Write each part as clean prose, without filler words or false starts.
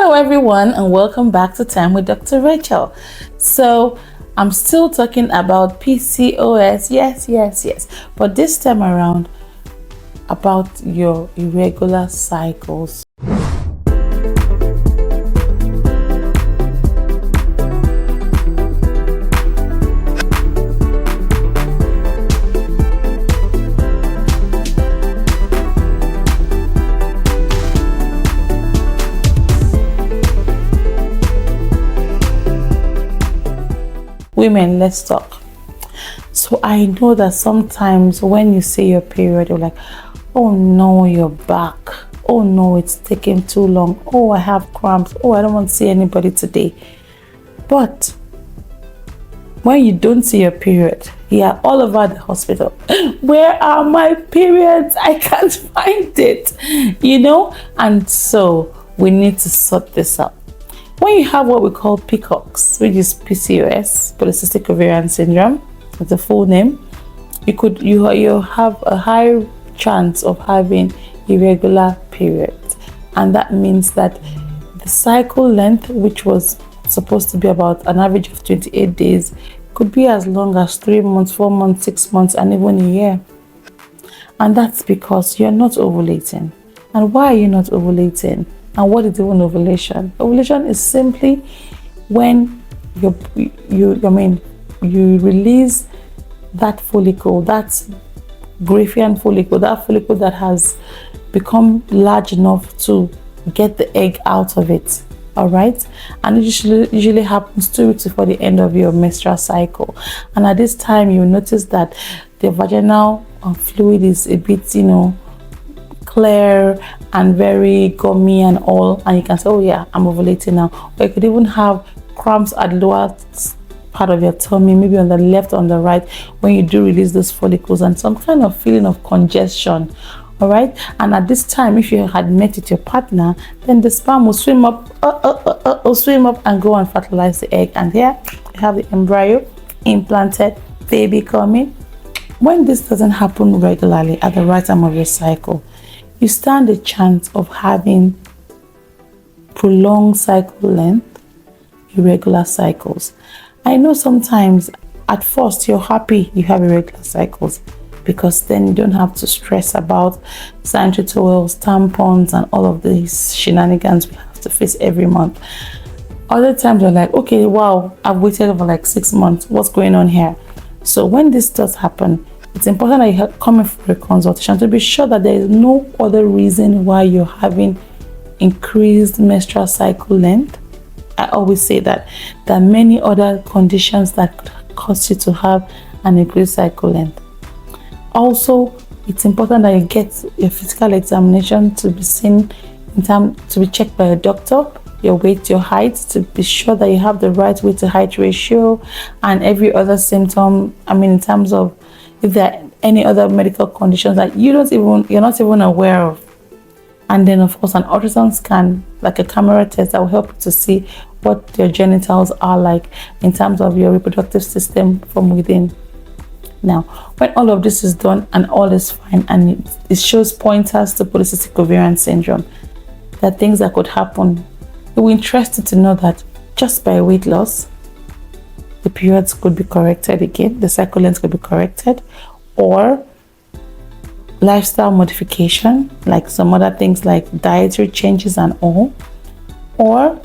Hello everyone, and welcome back to Time with Dr. Racheal. So I'm still talking about PCOS, yes, but this time around about your irregular cycles. Women, let's talk. So I know that sometimes when you see your period, you're like, oh no, you're back. Oh no, it's taking too long. Oh, I have cramps. Oh, I don't want to see anybody today. But when you don't see your period, you're all over the hospital. Where are my periods? I can't find it, And so we need to sort this out. When you have what we call PCOS, which is PCOS, polycystic ovarian syndrome, that's the full name, you have a high chance of having irregular periods, and that means that the cycle length, which was supposed to be about an average of 28 days, could be as long as 3 months, 4 months, 6 months, and even a year. And that's because you're not ovulating. And why are you not ovulating? And what is even ovulation? Ovulation is simply when you release that follicle, that Graafian follicle, that follicle that has become large enough to get the egg out of it. All right, and it usually happens 2 weeks before the end of your menstrual cycle. And at this time, you notice that the vaginal fluid is a bit, clear and very gummy and all, and you can say, oh yeah, I'm ovulating now. Or you could even have cramps at the lower part of your tummy, maybe on the left or on the right, when you do release those follicles, and some kind of feeling of congestion. All right, and at this time, if you had met with your partner, then the sperm will swim up and go and fertilize the egg, and here you have the embryo implanted, baby coming. When this doesn't happen regularly at the right time of your cycle, you stand a chance of having prolonged cycle length, irregular cycles. I know sometimes at first you're happy you have irregular cycles, because then you don't have to stress about sanitary towels, tampons, and all of these shenanigans we have to face every month. Other times you're like, okay, wow, I've waited for like 6 months. What's going on here? So when this does happen, it's important that you come in for a consultation to be sure that there is no other reason why you're having increased menstrual cycle length. I always say that there are many other conditions that could cause you to have an increased cycle length. Also, it's important that you get your physical examination to be seen to be checked by a doctor, your weight, your height, to be sure that you have the right weight to height ratio, and every other symptom. In terms of if there are any other medical conditions that you're not even aware of. And then of course an ultrasound scan, like a camera test, that will help you to see what your genitals are like in terms of your reproductive system from within. Now, when all of this is done and all is fine, and it shows pointers to polycystic ovarian syndrome, there are things that could happen. We're interested to know that just by weight loss, the periods could be corrected again, the cycle length could be corrected, or lifestyle modification, like some other things like dietary changes and all, or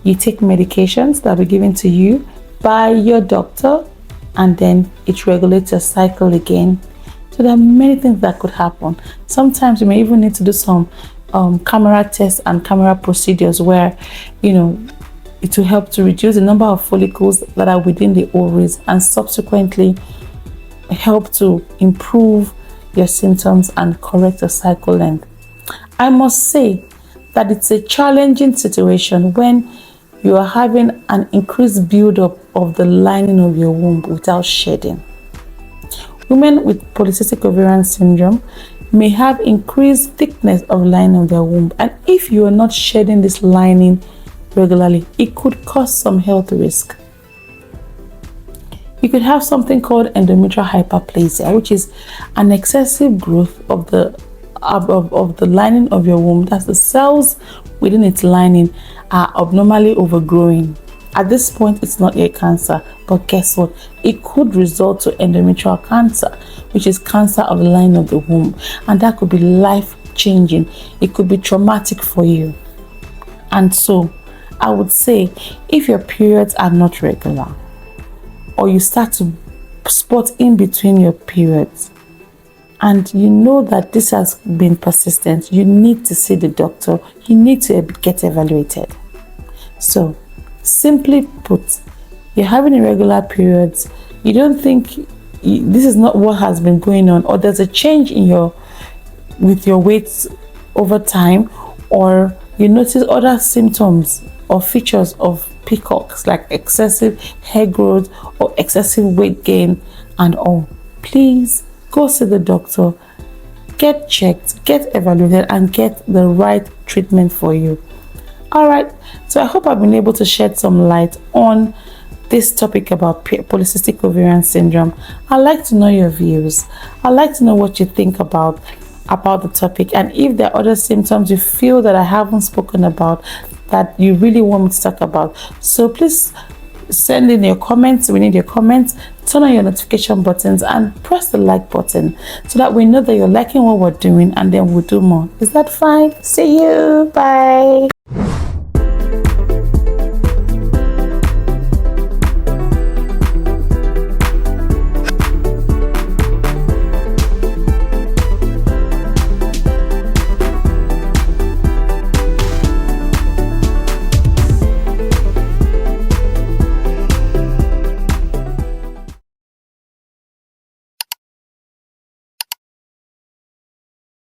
you take medications that will be given to you by your doctor, and then it regulates your cycle again. So there are many things that could happen. Sometimes you may even need to do some camera tests and camera procedures where, it will help to reduce the number of follicles that are within the ovaries, and subsequently help to improve your symptoms and correct your cycle length. I must say that it's a challenging situation when you are having an increased buildup of the lining of your womb without shedding. Women with polycystic ovarian syndrome may have increased thickness of lining of their womb, and if you are not shedding this lining regularly, it could cause some health risk. You could have something called endometrial hyperplasia, which is an excessive growth of the of the lining of your womb, that's the cells within its lining, are abnormally overgrowing. At this point, it's not yet cancer, but guess what? It could result to endometrial cancer, which is cancer of the lining of the womb, and that could be life-changing. It could be traumatic for you. And so, I would say, if your periods are not regular, or you start to spot in between your periods, and you know that this has been persistent, you need to see the doctor. You need to get evaluated. So, simply put, you're having irregular periods, you don't think this is not what has been going on, or there's a change in your weight over time, or you notice other symptoms or features of PCOS like excessive hair growth or excessive weight gain and all, please go see the doctor, get checked, get evaluated, and get the right treatment for you. Alright, so I hope I've been able to shed some light on this topic about polycystic ovarian syndrome. I'd like to know your views. I'd like to know what you think about the topic, and if there are other symptoms you feel that I haven't spoken about that you really want me to talk about. So please send in your comments. We need your comments. Turn on your notification buttons and press the like button so that we know that you're liking what we're doing, and then we'll do more. Is that fine? See you. Bye.